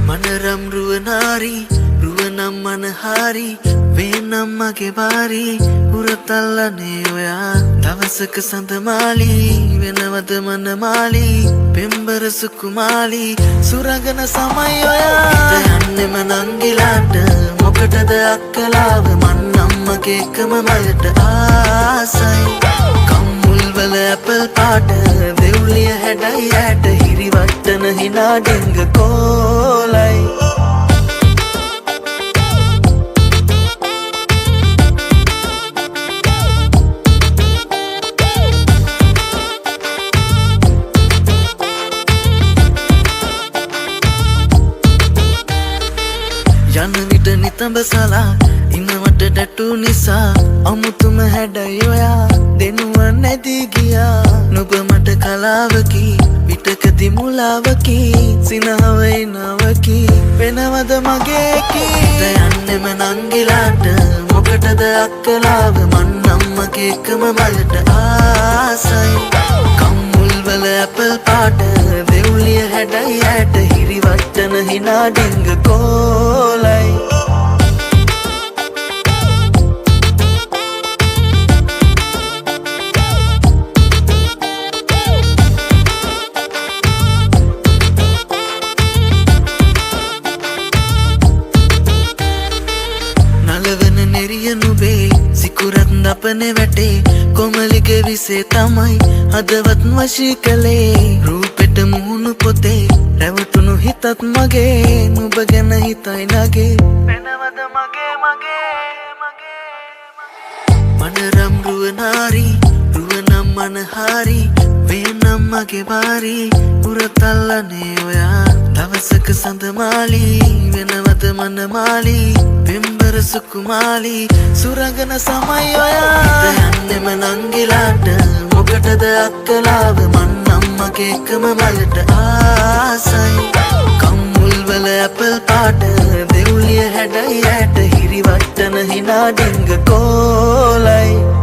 මනරම් රුවනාරි රුවනම් මනහාරි වේනම් මගේ වාරි උරතල්ලනේ ඔයා දවසක සඳමාලි වෙනවද මනමාලි පෙම්බර සුකුමාලි සුරගන සමයි ඔයා යන්නෙම නංගිලාට මොකටද අක්කලාව මන් අම්මගේ එකම මලට ආසයි කම්මුල්වල ඇපල් පාට දෙව්ලිය හැඩයි ඇට හිරිවට්ටන හිනා ඩිංග කෝලයි යන විට නිතඹ සලා ඉන්නවට ටැටු නිසා අමුතුම හැඩයි ඔයා දෙනුවන් නැති ගියා නුඹ මට කලාවකි විටකති මුලාවකි සිනහවයි නවකි වෙනවද මගේ කී යන්නෙම නංගිලාට මොකටද අක්කලාව මන් අම්මගේ එකම මලට ආසයි කම්මුල්වල ඇපල් පාට දෙව්ලිය හැඩයි ඇට හිරිවට්ටන හිනා ඩිංග කෝලයි නලවන නෙරිය නුබේ සිකුරත් දපනේ වැටේ කොමලිගේ විසේ තමයි හදවත් වශී කළේ රූපෙට මුහුණු පොතේ රැවටුණු හිතත් මගේ නුඹ ගැන හිතයි නගේ වෙනවද මගේ මනරම් රුවනාරි රුවනම් මනහාරි වේනම් මගේ වාරි උරතල්ලනේ ඔයා දවසක සඳමාලි වෙනවද මනමාලි පෙම්බර සුකුමාලි සුරගන සමයි ඔයා යන්නෙම නංගිලාට මොකටද අක්කලාව මන් අම්මගේ එකම මලට ආසයි කම්මුල්වල ඇපල් පාට දෙව්ලිය හැඩයි ඇට හිරිවට්ටන හිනා ඩිංග කෝලයි